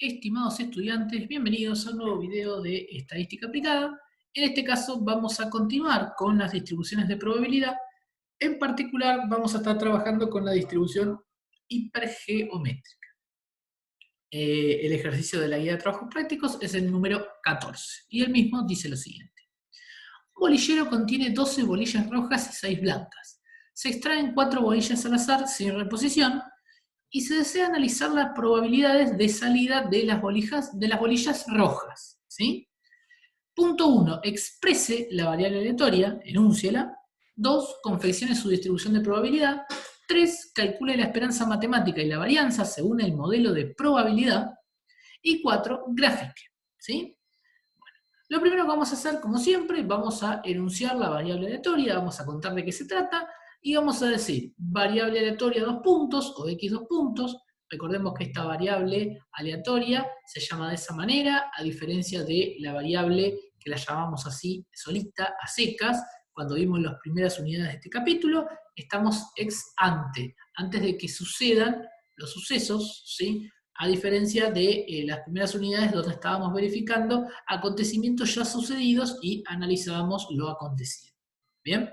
Estimados estudiantes, bienvenidos a un nuevo video de Estadística Aplicada. En este caso vamos a continuar con las distribuciones de probabilidad. En particular vamos a estar trabajando con la distribución hipergeométrica. El ejercicio de la guía de trabajos prácticos es el número 14 y el mismo dice lo siguiente. Un bolillero contiene 12 bolillas rojas y 6 blancas. Se extraen 4 bolillas al azar sin reposición y se desea analizar las probabilidades de salida de las bolillas rojas, ¿sí? Punto 1. Exprese la variable aleatoria, enúnciela. 2. Confeccione su distribución de probabilidad. 3. Calcule la esperanza matemática y la varianza según el modelo de probabilidad. Y 4. Grafique, ¿sí? Lo primero que vamos a hacer, como siempre, vamos a enunciar la variable aleatoria, vamos a contar de qué se trata, y vamos a decir variable aleatoria 2 puntos, o x 2 puntos. Recordemos que esta variable aleatoria se llama de esa manera, a diferencia de la variable que la llamamos así, solita, a secas. Cuando vimos las primeras unidades de este capítulo, estamos ex ante, antes de que sucedan los sucesos, ¿sí? A diferencia de las primeras unidades donde estábamos verificando acontecimientos ya sucedidos y analizábamos lo acontecido. ¿Bien?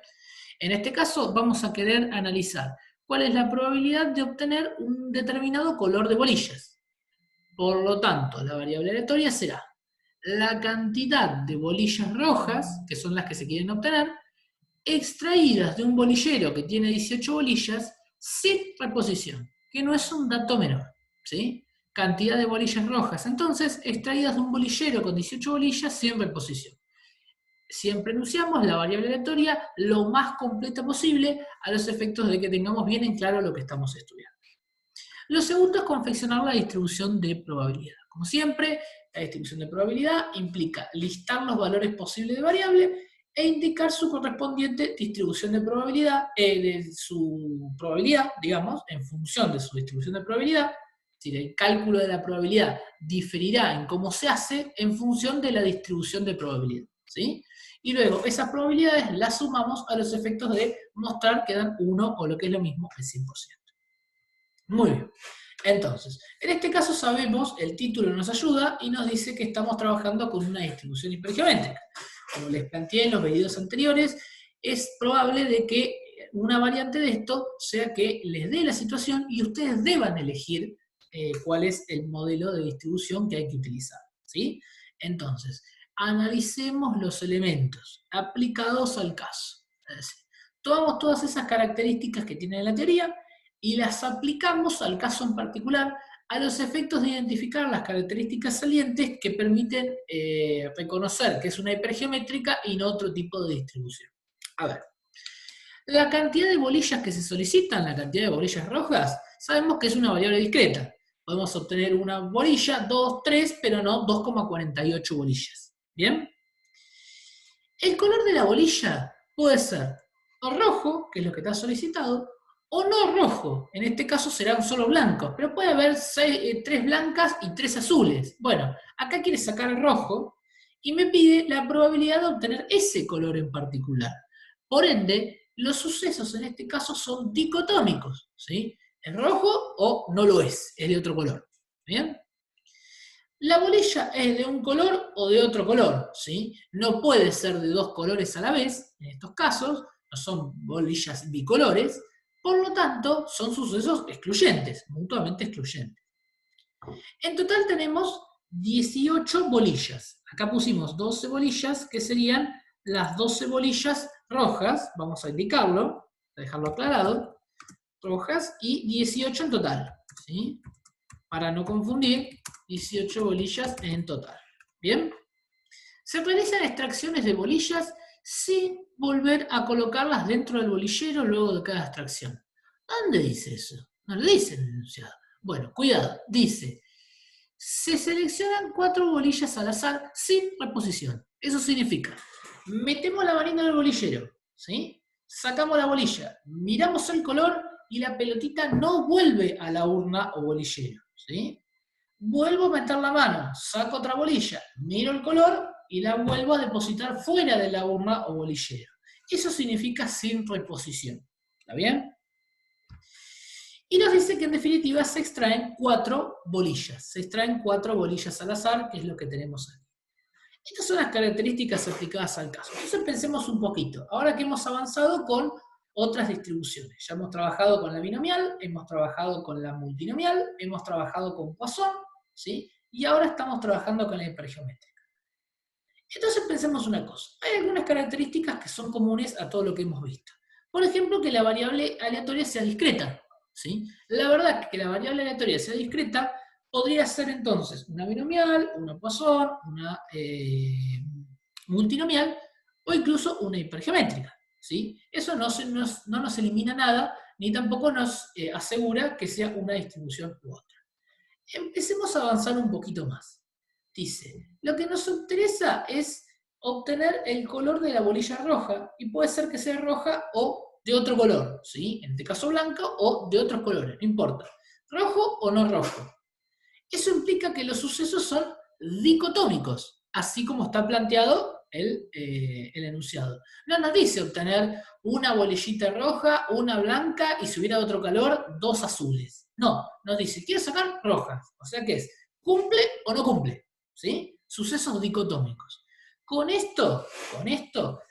En este caso vamos a querer analizar cuál es la probabilidad de obtener un determinado color de bolillas. Por lo tanto, la variable aleatoria será la cantidad de bolillas rojas, que son las que se quieren obtener, extraídas de un bolillero que tiene 18 bolillas sin reposición, que no es un dato menor, ¿sí? Cantidad de bolillas rojas, entonces, extraídas de un bolillero con 18 bolillas sin reposición. Siempre enunciamos la variable aleatoria lo más completa posible a los efectos de que tengamos bien en claro lo que estamos estudiando. Lo segundo es confeccionar la distribución de probabilidad. Como siempre, la distribución de probabilidad implica listar los valores posibles de variable e indicar su correspondiente distribución de probabilidad, su probabilidad, digamos, en función de su distribución de probabilidad. Es decir, el cálculo de la probabilidad diferirá en cómo se hace en función de la distribución de probabilidad, ¿sí? Y luego esas probabilidades las sumamos a los efectos de mostrar que dan 1 o lo que es lo mismo, el 100%. Muy bien. Entonces, en este caso sabemos, el título nos ayuda y nos dice que estamos trabajando con una distribución hipergeométrica. Como les planteé en los videos anteriores, es probable de que una variante de esto sea que les dé la situación y ustedes deban elegir cuál es el modelo de distribución que hay que utilizar, ¿sí? Entonces, analicemos los elementos aplicados al caso. Es decir, tomamos todas esas características que tiene la teoría y las aplicamos al caso en particular a los efectos de identificar las características salientes que permiten reconocer que es una hipergeométrica y no otro tipo de distribución. A ver, la cantidad de bolillas que se solicitan, la cantidad de bolillas rojas, sabemos que es una variable discreta. Podemos obtener una bolilla, 2, 3, pero no 2,48 bolillas. ¿Bien? El color de la bolilla puede ser o rojo, que es lo que está solicitado, o no rojo, en este caso serán solo blancos, pero puede haber 3 blancas y 3 azules. Bueno, acá quiere sacar el rojo y me pide la probabilidad de obtener ese color en particular. Por ende, los sucesos en este caso son dicotómicos, ¿sí? ¿Es rojo o no lo es de otro color? ¿Bien? La bolilla es de un color o de otro color, ¿sí? No puede ser de dos colores a la vez, en estos casos, no son bolillas bicolores, por lo tanto, son sucesos excluyentes, mutuamente excluyentes. En total tenemos 18 bolillas. Acá pusimos 12 bolillas, que serían las 12 bolillas rojas, vamos a indicarlo, a dejarlo aclarado, rojas, y 18 en total, ¿sí? Para no confundir, 18 bolillas en total. ¿Bien? Se realizan extracciones de bolillas sin volver a colocarlas dentro del bolillero luego de cada extracción. ¿Dónde dice eso? No lo dice en el enunciado. Bueno, cuidado, dice, se seleccionan 4 bolillas al azar sin reposición. Eso significa, metemos la varina en el bolillero, ¿sí? Sacamos la bolilla, miramos el color y la pelotita no vuelve a la urna o bolillero, ¿sí? Vuelvo a meter la mano, saco otra bolilla, miro el color y la vuelvo a depositar fuera de la urna o bolillero. Eso significa sin reposición. ¿Está bien? Y nos dice que en definitiva se extraen 4 bolillas. Se extraen 4 bolillas al azar, que es lo que tenemos aquí. Estas son las características aplicadas al caso. Entonces pensemos un poquito. Ahora que hemos avanzado con otras distribuciones. Ya hemos trabajado con la binomial, hemos trabajado con la multinomial, hemos trabajado con Poisson, ¿sí? Y ahora estamos trabajando con la hipergeométrica. Entonces pensemos una cosa. Hay algunas características que son comunes a todo lo que hemos visto. Por ejemplo, que la variable aleatoria sea discreta, ¿sí? La verdad es que la variable aleatoria sea discreta podría ser entonces una binomial, una Poisson, una multinomial o incluso una hipergeométrica, ¿sí? Eso no nos elimina nada, ni tampoco nos asegura que sea una distribución u otra. Empecemos a avanzar un poquito más. Dice, lo que nos interesa es obtener el color de la bolilla roja, y puede ser que sea roja o de otro color, ¿sí? En este caso blanca o de otros colores, no importa. Rojo o no rojo. Eso implica que los sucesos son dicotómicos, así como está planteado el enunciado. No nos dice obtener una bolillita roja, una blanca y si hubiera otro color, 2 azules. No, nos dice, quiero sacar rojas. O sea que es, ¿cumple o no cumple? ¿Sí? Sucesos dicotómicos. Con esto,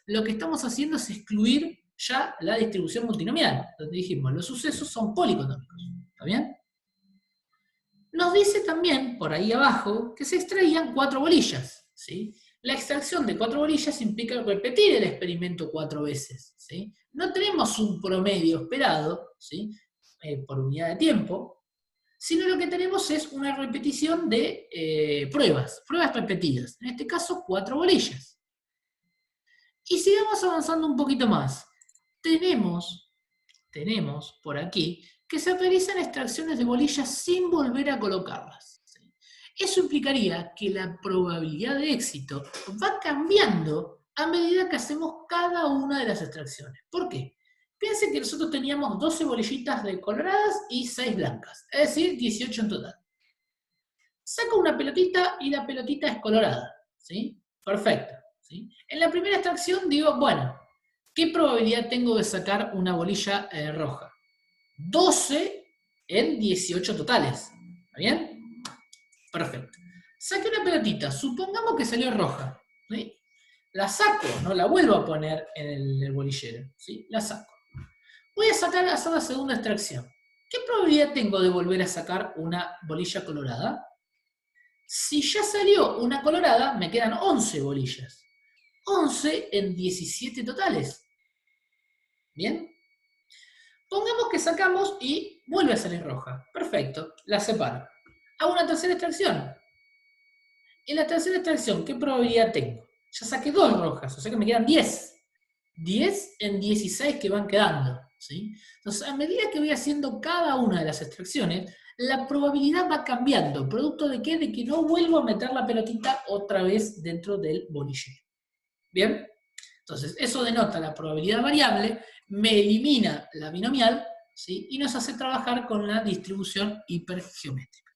lo que estamos haciendo es excluir ya la distribución multinomial, donde dijimos, los sucesos son policotómicos. ¿Está bien? Nos dice también, por ahí abajo, que se extraían 4 bolillas, ¿sí? La extracción de 4 bolillas implica repetir el experimento 4 veces, ¿sí? No tenemos un promedio esperado, ¿sí? Por unidad de tiempo, sino lo que tenemos es una repetición de pruebas repetidas, en este caso 4 bolillas. Y sigamos avanzando un poquito más. Tenemos por aquí que se realizan extracciones de bolillas sin volver a colocarlas. Eso implicaría que la probabilidad de éxito va cambiando a medida que hacemos cada una de las extracciones. ¿Por qué? Piensen que nosotros teníamos 12 bolillitas de coloradas y 6 blancas, es decir, 18 en total. Saco una pelotita y la pelotita es colorada, ¿sí? Perfecto, ¿sí? En la primera extracción digo, bueno, ¿qué probabilidad tengo de sacar una bolilla roja? 12 en 18 totales. ¿Está bien? Perfecto. Saqué una pelotita, supongamos que salió roja. ¿Sí? La saco, no la vuelvo a poner en el bolillero. ¿Sí? La saco. Voy a hacer la segunda extracción. ¿Qué probabilidad tengo de volver a sacar una bolilla colorada? Si ya salió una colorada, me quedan 11 bolillas. 11 en 17 totales. ¿Bien? Pongamos que sacamos y vuelve a salir roja. Perfecto, la separo. Hago una tercera extracción. En la tercera extracción, ¿qué probabilidad tengo? Ya saqué 2 rojas, o sea que me quedan 10. 10 en 16 que van quedando, ¿sí? Entonces, a medida que voy haciendo cada una de las extracciones, la probabilidad va cambiando. ¿Producto de qué? De que no vuelvo a meter la pelotita otra vez dentro del bolillero. ¿Bien? Entonces, eso denota la probabilidad variable, me elimina la binomial, ¿sí? Y nos hace trabajar con la distribución hipergeométrica.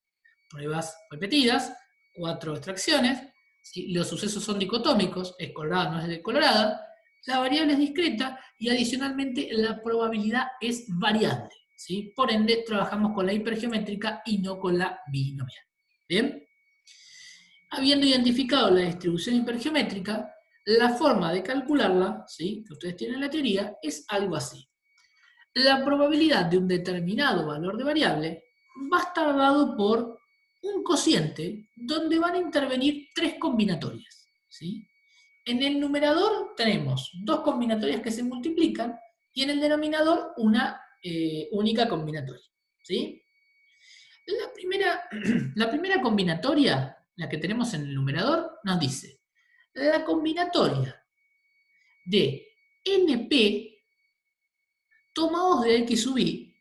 Pruebas repetidas, 4 extracciones, ¿sí? Los sucesos son dicotómicos, es colorada, no es decolorada, la variable es discreta y adicionalmente la probabilidad es variable, ¿sí? Por ende, trabajamos con la hipergeométrica y no con la binomial. ¿Bien? Habiendo identificado la distribución hipergeométrica, la forma de calcularla, ¿sí? Que ustedes tienen en la teoría, es algo así. La probabilidad de un determinado valor de variable va a estar dado por un cociente donde van a intervenir 3 combinatorias, ¿sí? En el numerador tenemos 2 combinatorias que se multiplican y en el denominador una única combinatoria, ¿sí? La primera combinatoria, la que tenemos en el numerador, nos dice la combinatoria de NP tomados de X sub I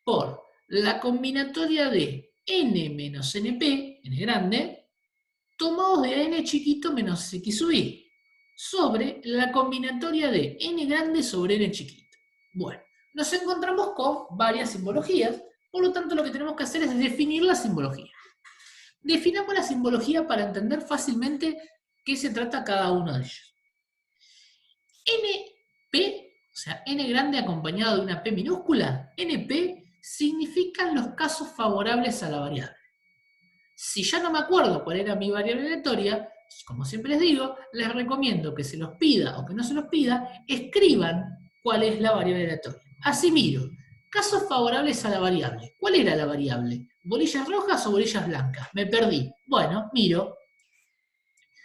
por la combinatoria de N menos NP, N grande, tomados de N chiquito menos X sub I, sobre la combinatoria de N grande sobre N chiquito. Bueno, nos encontramos con varias simbologías, por lo tanto lo que tenemos que hacer es definir la simbología. Definamos la simbología para entender fácilmente qué se trata cada uno de ellos. NP, o sea, N grande acompañado de una P minúscula, NP significan los casos favorables a la variable. Si ya no me acuerdo cuál era mi variable aleatoria, como siempre les digo, les recomiendo que se los pida o que no se los pida, escriban cuál es la variable aleatoria. Así miro. Casos favorables a la variable. ¿Cuál era la variable? ¿Bolillas rojas o bolillas blancas? Me perdí. Bueno, miro.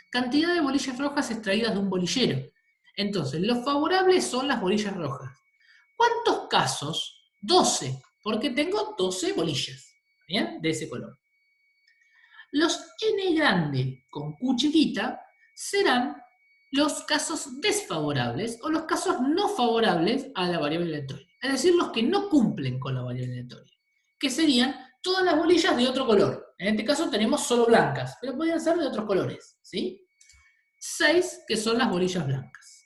Cantidad de bolillas rojas extraídas de un bolillero. Entonces, los favorables son las bolillas rojas. ¿Cuántos casos? 12, porque tengo 12 bolillas, ¿bien? De ese color. Los n grande con q chiquita serán los casos desfavorables o los casos no favorables a la variable aleatoria. Es decir, los que no cumplen con la variable aleatoria, que serían todas las bolillas de otro color. En este caso tenemos solo blancas, pero podrían ser de otros colores, ¿sí? 6, que son las bolillas blancas.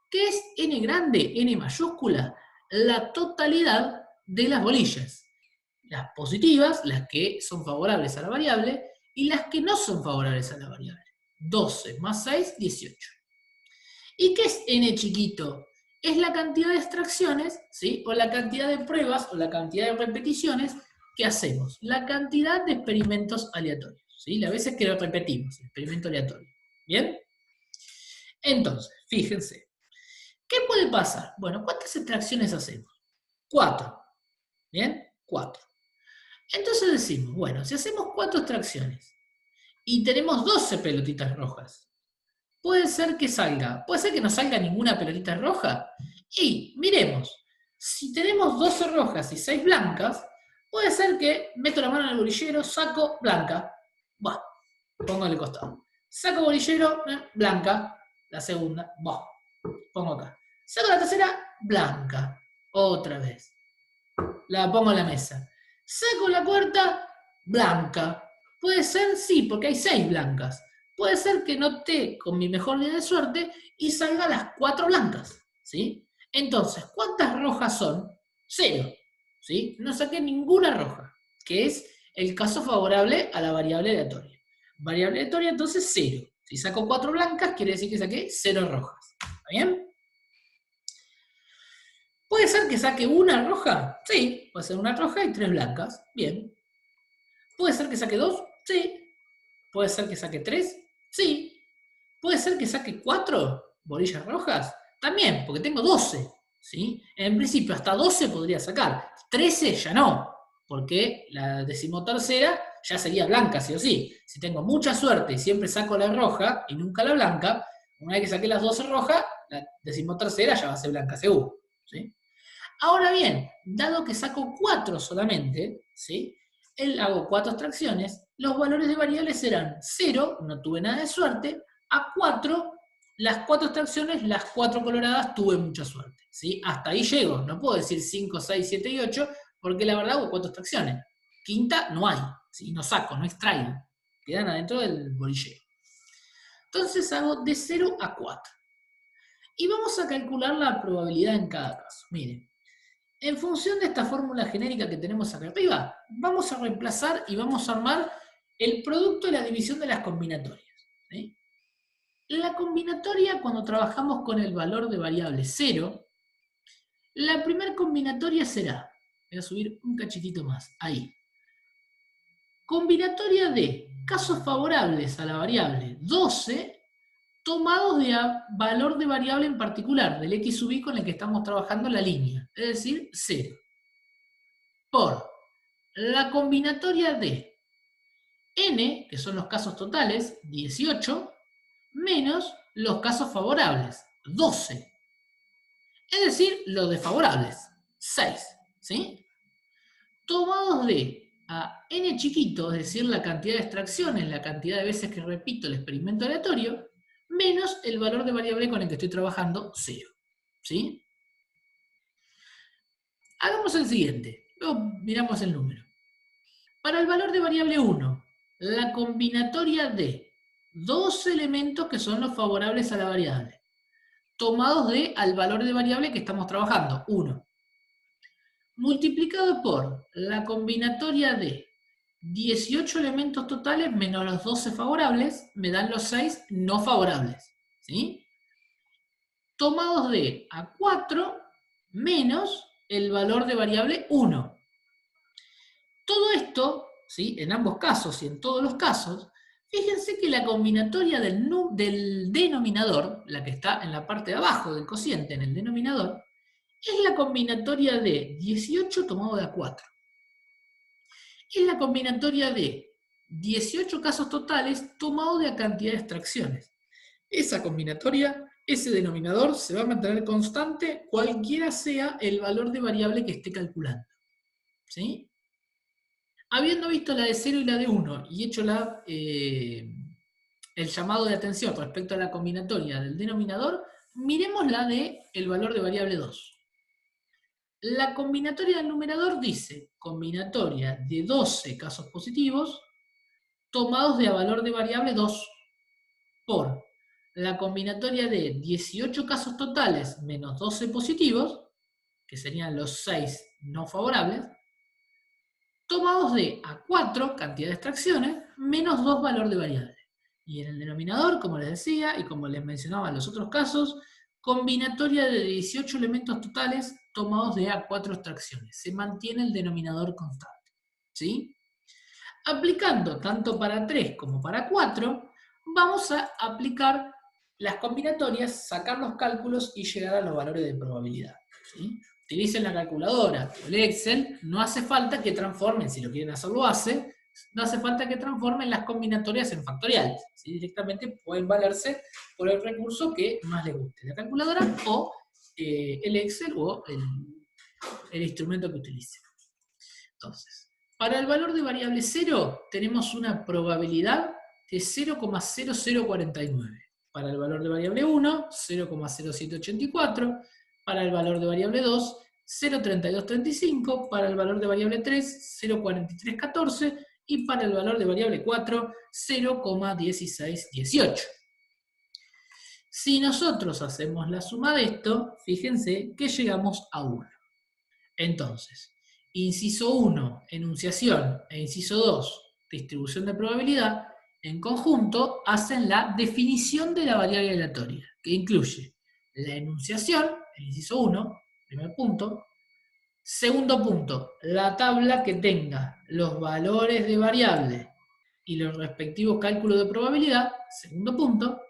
¿Qué es n grande, n mayúscula? La totalidad de las bolillas. Las positivas, las que son favorables a la variable, y las que no son favorables a la variable. 12 más 6, 18. ¿Y qué es n chiquito? Es la cantidad de extracciones, ¿sí? O la cantidad de pruebas, o la cantidad de repeticiones que hacemos. La cantidad de experimentos aleatorios, ¿sí? Las veces que lo repetimos, el experimento aleatorio. ¿Bien? Entonces, fíjense. ¿Qué puede pasar? Bueno, ¿cuántas extracciones hacemos? 4. ¿Bien? 4. Entonces decimos, bueno, si hacemos 4 extracciones y tenemos 12 pelotitas rojas, puede ser que no salga ninguna pelotita roja. Y miremos, si tenemos 12 rojas y 6 blancas, puede ser que meto la mano en el bolillero, saco blanca. Bueno, pongo en el costado. Saco bolillero, blanca, la segunda, pongo acá. Saco la tercera, blanca, otra vez. La pongo en la mesa. Saco la cuarta, blanca. Puede ser, sí, porque hay 6 blancas. Puede ser que no esté con mi mejor día de suerte y salga las 4 blancas, ¿sí? Entonces, ¿cuántas rojas son? 0, ¿sí? No saqué ninguna roja, que es el caso favorable a la variable aleatoria. Variable aleatoria, entonces 0. Si saco 4 blancas, quiere decir que saqué 0 rojas. ¿Está bien? ¿Puede ser que saque una roja? Sí, puede ser una roja y 3 blancas. Bien. ¿Puede ser que saque 2? Sí. ¿Puede ser que saque 3? Sí. ¿Puede ser que saque 4 bolillas rojas? También, porque tengo 12. ¿Sí? En principio, hasta 12 podría sacar. 13 ya no, porque la decimotercera ya sería blanca, sí o sí. Si tengo mucha suerte y siempre saco la roja y nunca la blanca, una vez que saqué las 12 rojas, la decimotercera ya va a ser blanca seguro. ¿Sí? Ahora bien, dado que saco 4 solamente, ¿sí? Hago 4 extracciones, los valores de variables serán 0, no tuve nada de suerte, a 4, las 4 extracciones, las 4 coloradas, tuve mucha suerte, ¿sí? Hasta ahí llego, no puedo decir 5, 6, 7 y 8, porque la verdad hago 4 extracciones. Quinta no hay, ¿sí? No saco, no extraigo, quedan adentro del bolillero. Entonces hago de 0 a 4. Y vamos a calcular la probabilidad en cada caso. Miren. En función de esta fórmula genérica que tenemos acá arriba, vamos a reemplazar y vamos a armar el producto de la división de las combinatorias. ¿Sí? La combinatoria, cuando trabajamos con el valor de variable 0, la primera combinatoria será, voy a subir un cachitito más, ahí. Combinatoria de casos favorables a la variable 12, tomados de valor de variable en particular, del x sub i con el que estamos trabajando la línea, es decir, 0. Por la combinatoria de n, que son los casos totales, 18, menos los casos favorables, 12. Es decir, los desfavorables, 6. ¿Sí? Tomados de a n chiquito, es decir, la cantidad de extracciones, la cantidad de veces que repito el experimento aleatorio, menos el valor de variable con el que estoy trabajando, 0. ¿Sí? Hagamos el siguiente. Luego miramos el número. Para el valor de variable 1, la combinatoria de dos elementos que son los favorables a la variable, tomados de al valor de variable que estamos trabajando, 1, multiplicado por la combinatoria de 18 elementos totales menos los 12 favorables, me dan los 6 no favorables. ¿Sí? Tomados de a 4 menos el valor de variable 1. Todo esto, ¿sí?, en ambos casos y en todos los casos, fíjense que la combinatoria del denominador, la que está en la parte de abajo del cociente, en el denominador, es la combinatoria de 18 tomado de A4. Es la combinatoria de 18 casos totales tomado de la cantidad de extracciones. Esa combinatoria, ese denominador, se va a mantener constante cualquiera sea el valor de variable que esté calculando. ¿Sí? Habiendo visto la de 0 y la de 1 y hecho el llamado de atención respecto a la combinatoria del denominador, miremos la de el valor de variable 2. La combinatoria del numerador dice combinatoria de 12 casos positivos tomados de a valor de variable 2 por la combinatoria de 18 casos totales menos 12 positivos, que serían los 6 no favorables, tomados de A4, cantidad de extracciones, menos 2 valor de variable. Y en el denominador, como les decía, y como les mencionaba en los otros casos, combinatoria de 18 elementos totales tomados de A4 extracciones. Se mantiene el denominador constante. ¿Sí? Aplicando tanto para 3 como para 4, vamos a aplicar las combinatorias, sacar los cálculos y llegar a los valores de probabilidad. ¿Sí? Utilicen la calculadora o el Excel, no hace falta que transformen, si lo quieren hacer lo hace, no hace falta que transformen las combinatorias en factoriales. ¿Sí? Directamente pueden valerse por el recurso que más les guste, la calculadora o el Excel o el instrumento que utilicen. Entonces, para el valor de variable 0 tenemos una probabilidad de 0,0049. Para el valor de variable 1, 0,0784. Para el valor de variable 2, 0,3235. Para el valor de variable 3, 0,4314. Y para el valor de variable 4, 0,1618. Si nosotros hacemos la suma de esto, fíjense que llegamos a 1. Entonces, inciso 1, enunciación, e inciso 2, distribución de probabilidad, en conjunto hacen la definición de la variable aleatoria, que incluye la enunciación, el inciso 1, primer punto. Segundo punto, la tabla que tenga los valores de variable y los respectivos cálculos de probabilidad, segundo punto.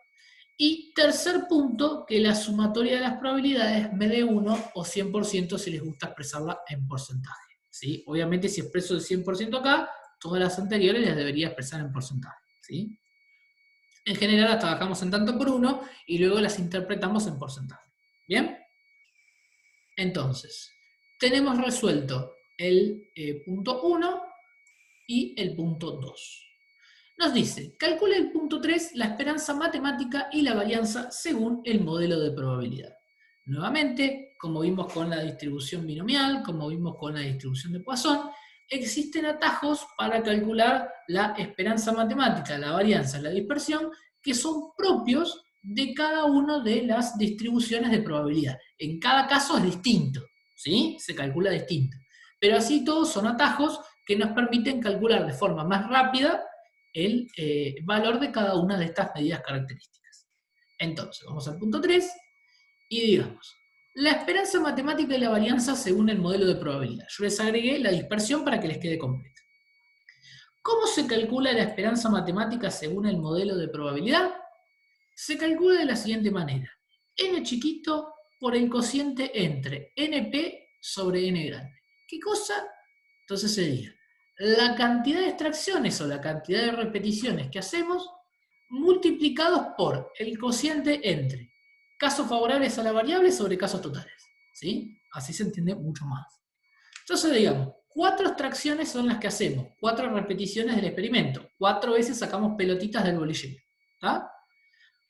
Y tercer punto, que la sumatoria de las probabilidades me dé 1 o 100% si les gusta expresarla en porcentaje. ¿Sí? Obviamente si expreso el 100% acá, todas las anteriores las debería expresar en porcentaje. ¿Sí? En general las trabajamos en tanto por 1 y luego las interpretamos en porcentaje. ¿Bien? Entonces, tenemos resuelto el punto 1 y el punto 2. Nos dice, calcule el punto 3, la esperanza matemática y la varianza según el modelo de probabilidad. Nuevamente, como vimos con la distribución binomial, como vimos con la distribución de Poisson, existen atajos para calcular la esperanza matemática, la varianza, la dispersión, que son propios de cada una de las distribuciones de probabilidad. En cada caso es distinto, ¿sí? Se calcula distinto. Pero así todos son atajos que nos permiten calcular de forma más rápida el valor de cada una de estas medidas características. Entonces, vamos al punto 3 y digamos, la esperanza matemática y la varianza según el modelo de probabilidad. Yo les agregué la dispersión para que les quede completa. ¿Cómo se calcula la esperanza matemática según el modelo de probabilidad? Se calcula de la siguiente manera. N chiquito por el cociente entre NP sobre N grande. ¿Qué cosa? Entonces sería la cantidad de extracciones o la cantidad de repeticiones que hacemos multiplicados por el cociente entre casos favorables a la variable sobre casos totales. ¿Sí? Así se entiende mucho más. Entonces digamos, 4 extracciones son las que hacemos, 4 repeticiones del experimento, 4 veces sacamos pelotitas del bolillero. ¿Está?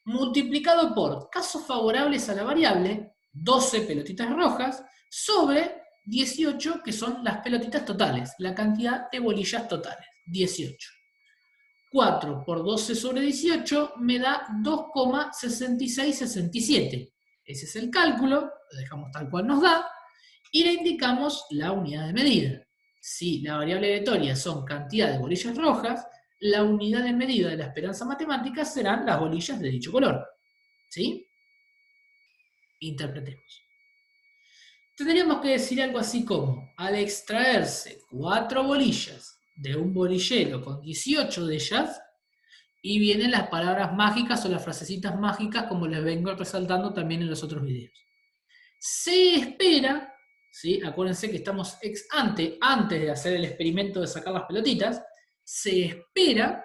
Multiplicado por casos favorables a la variable, 12 pelotitas rojas, sobre 18, que son las pelotitas totales, la cantidad de bolillas totales, 18. 4 por 12 sobre 18 me da 2,6667. Ese es el cálculo, lo dejamos tal cual nos da, y le indicamos la unidad de medida. Si la variable aleatoria son cantidad de bolillas rojas, la unidad de medida de la esperanza matemática serán las bolillas de dicho color. ¿Sí? Interpretemos. tendríamos que decir algo así como, al extraerse 4 bolillas de un bolillero con 18 de ellas, y vienen las palabras mágicas o las frasecitas mágicas como les vengo resaltando también en los otros videos. Se espera, ¿sí? Acuérdense que estamos antes de hacer el experimento de sacar las pelotitas, se espera,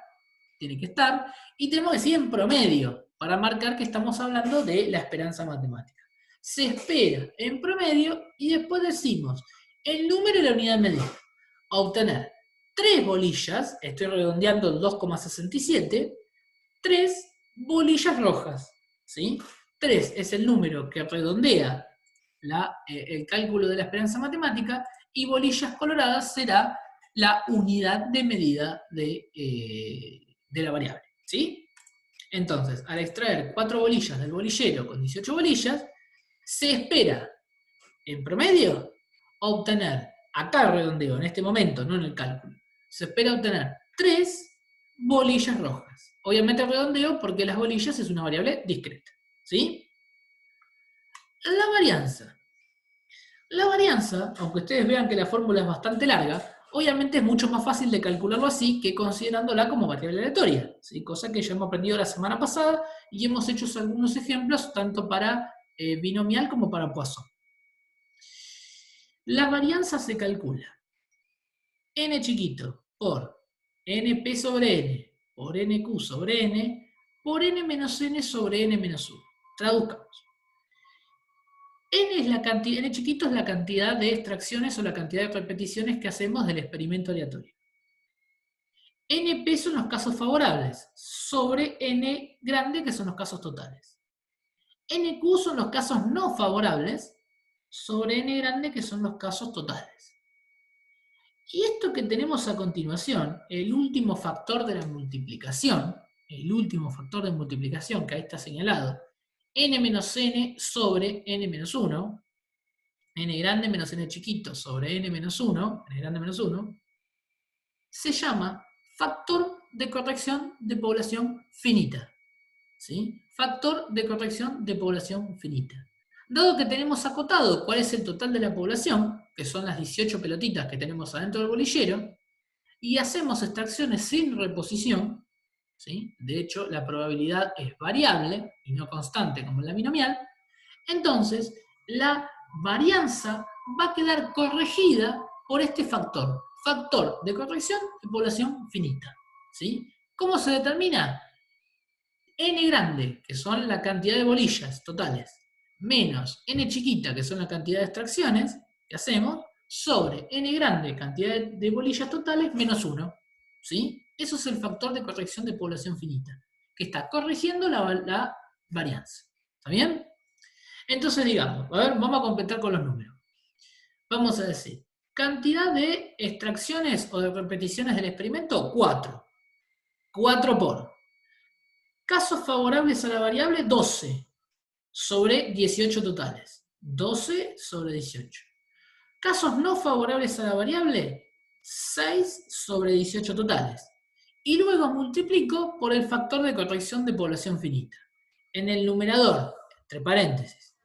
tiene que estar, y tenemos que decir en promedio, para marcar que estamos hablando de la esperanza matemática. Se espera en promedio y después decimos el número y la unidad medida. Obtener 3 bolillas, estoy redondeando el 2,67, 3 bolillas rojas, ¿sí? 3 es el número que redondea el cálculo de la esperanza matemática, y bolillas coloradas será la unidad de medida de la variable, ¿sí? Entonces, al extraer 4 bolillas del bolillero con 18 bolillas, se espera, en promedio, obtener, acá redondeo, en este momento, no en el cálculo, se espera obtener 3 bolillas rojas. Obviamente redondeo porque las bolillas es una variable discreta, ¿sí? La varianza. La varianza, aunque ustedes vean que la fórmula es bastante larga, obviamente es mucho más fácil de calcularlo así que considerándola como variable aleatoria, ¿sí? Cosa que ya hemos aprendido la semana pasada y hemos hecho algunos ejemplos tanto para binomial como para Poisson. La varianza se calcula n chiquito por np sobre n por nq sobre n por n menos n sobre n menos 1. Traduzcamos. N chiquito es la cantidad de extracciones o la cantidad de repeticiones que hacemos del experimento aleatorio. NP son los casos favorables, sobre N grande, que son los casos totales. NQ son los casos no favorables, sobre N grande, que son los casos totales. Y esto que tenemos a continuación, el último factor de la multiplicación, que ahí está señalado, n menos n sobre n menos 1, n grande menos n chiquito sobre n menos 1, n grande menos 1, se llama factor de corrección de población finita. ¿Sí? Factor de corrección de población finita. Dado que tenemos acotado cuál es el total de la población, que son las 18 pelotitas que tenemos adentro del bolillero, y hacemos extracciones sin reposición, ¿sí? De hecho, la probabilidad es variable y no constante como en la binomial, entonces la varianza va a quedar corregida por este factor, factor de corrección de población finita. ¿Sí? ¿Cómo se determina? N grande, que son la cantidad de bolillas totales, menos N chiquita, que son la cantidad de extracciones que hacemos, sobre N grande, cantidad de bolillas totales, menos 1. ¿Sí? Eso es el factor de corrección de población finita, que está corrigiendo la varianza. ¿Está bien? Entonces, digamos, a ver, vamos a completar con los números. Vamos a decir, cantidad de extracciones o de repeticiones del experimento, 4. 4 por. Casos favorables a la variable, 12 sobre 18 totales. 12 sobre 18. Casos no favorables a la variable, 6 sobre 18 totales. Y luego multiplico por el factor de corrección de población finita. En el numerador, entre paréntesis,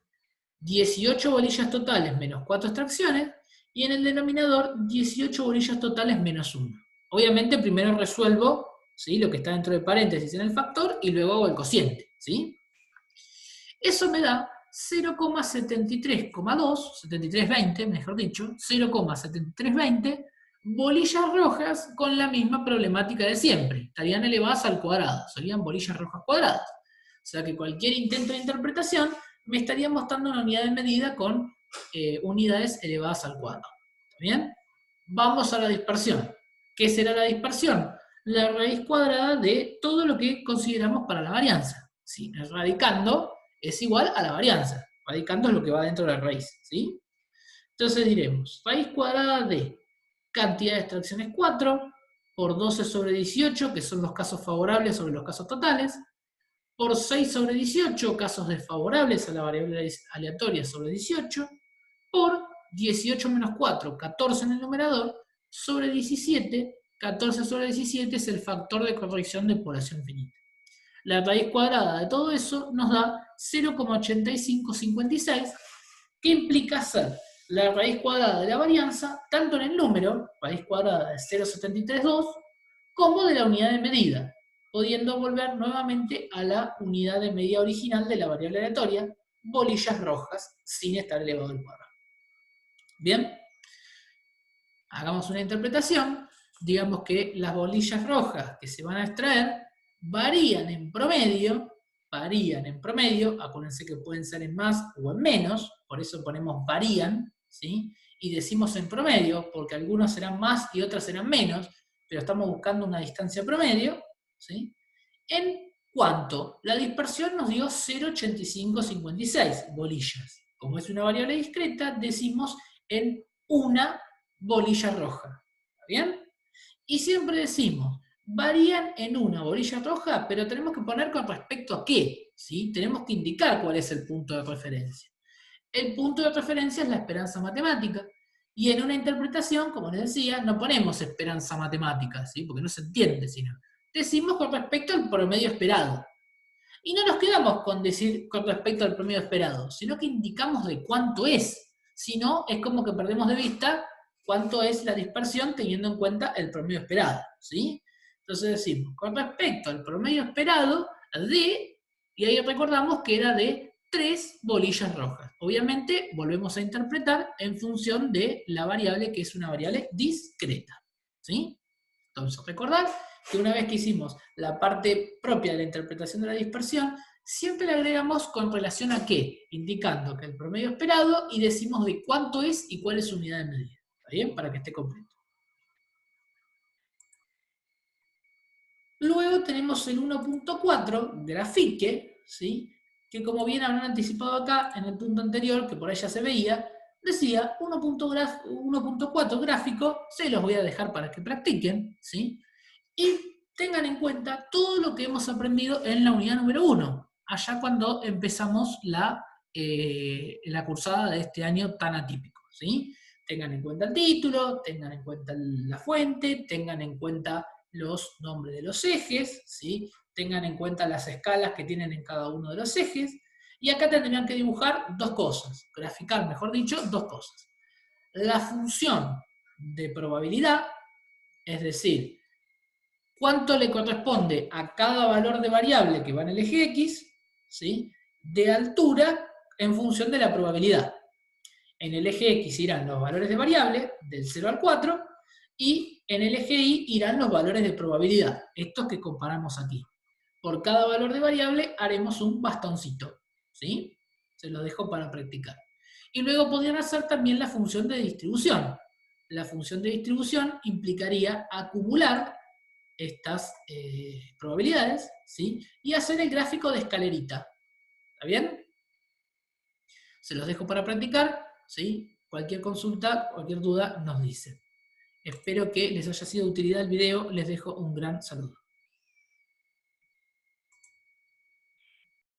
18 bolillas totales menos 4 extracciones, y en el denominador 18 bolillas totales menos 1. Obviamente primero resuelvo, ¿sí?, lo que está dentro de paréntesis en el factor y luego hago el cociente, ¿sí? Eso me da 7320, mejor dicho, 0,7320 bolillas rojas con la misma problemática de siempre. Estarían elevadas al cuadrado, serían bolillas rojas cuadradas. O sea que cualquier intento de interpretación me estaría mostrando una unidad de medida con unidades elevadas al cuadrado. ¿Bien? Vamos a la dispersión. ¿Qué será la dispersión? La raíz cuadrada de todo lo que consideramos para la varianza. ¿Sí? Radicando es igual a la varianza. Radicando es lo que va dentro de la raíz. ¿Sí? Entonces diremos, raíz cuadrada de cantidad de extracciones 4 por 12 sobre 18, que son los casos favorables sobre los casos totales, por 6 sobre 18, casos desfavorables a la variable aleatoria sobre 18, por 18 menos 4, 14 en el numerador, sobre 17, 14 sobre 17 es el factor de corrección de población finita. La raíz cuadrada de todo eso nos da 0,8556, que implica hacer la raíz cuadrada de la varianza, tanto en el número, raíz cuadrada de 0,732, como de la unidad de medida, pudiendo volver nuevamente a la unidad de medida original de la variable aleatoria, bolillas rojas, sin estar elevado al cuadrado. Bien, hagamos una interpretación. Digamos que las bolillas rojas que se van a extraer varían en promedio, acuérdense que pueden ser en más o en menos, por eso ponemos varían, ¿sí? Y decimos en promedio, porque algunos serán más y otros serán menos, pero estamos buscando una distancia promedio, ¿sí? En cuanto la dispersión nos dio 0,8556 bolillas. Como es una variable discreta, decimos en una bolilla roja. ¿Está bien? Y siempre decimos, varían en una bolilla roja, pero tenemos que poner con respecto a qué, ¿sí? Tenemos que indicar cuál es el punto de referencia. El punto de referencia es la esperanza matemática. Y en una interpretación, como les decía, no ponemos esperanza matemática, ¿sí? Porque no se entiende, sino decimos con respecto al promedio esperado. Y no nos quedamos con decir con respecto al promedio esperado, sino que indicamos de cuánto es. Si no, es como que perdemos de vista cuánto es la dispersión teniendo en cuenta el promedio esperado, ¿sí? Entonces decimos, con respecto al promedio esperado de, y ahí recordamos que era de 3 bolillas rojas. Obviamente, volvemos a interpretar en función de la variable que es una variable discreta, ¿sí? Entonces, recordar que una vez que hicimos la parte propia de la interpretación de la dispersión, siempre le agregamos con relación a qué, indicando que el promedio esperado y decimos de cuánto es y cuál es su unidad de medida. ¿Está bien? Para que esté completo. Luego tenemos el 1.4, grafique, ¿sí? Que como bien habrán anticipado acá en el punto anterior, que por ahí ya se veía, decía 1.4 gráfico, se los voy a dejar para que practiquen, ¿sí? Y tengan en cuenta todo lo que hemos aprendido en la unidad número 1, allá cuando empezamos la cursada de este año tan atípico, ¿sí? Tengan en cuenta el título, tengan en cuenta la fuente, tengan en cuenta los nombres de los ejes, ¿sí? Tengan en cuenta las escalas que tienen en cada uno de los ejes, y acá tendrían que dibujar dos cosas, graficar, mejor dicho, dos cosas. La función de probabilidad, es decir, cuánto le corresponde a cada valor de variable que va en el eje X, ¿sí? De altura en función de la probabilidad. En el eje X irán los valores de variable, del 0 al 4, y en el eje Y irán los valores de probabilidad, estos que comparamos aquí. Por cada valor de variable haremos un bastoncito, ¿sí? Se los dejo para practicar. Y luego podrían hacer también la función de distribución. La función de distribución implicaría acumular estas probabilidades, ¿sí? Y hacer el gráfico de escalerita. ¿Está bien? Se los dejo para practicar, ¿sí? Cualquier consulta, cualquier duda nos dice. Espero que les haya sido de utilidad el video. Les dejo un gran saludo.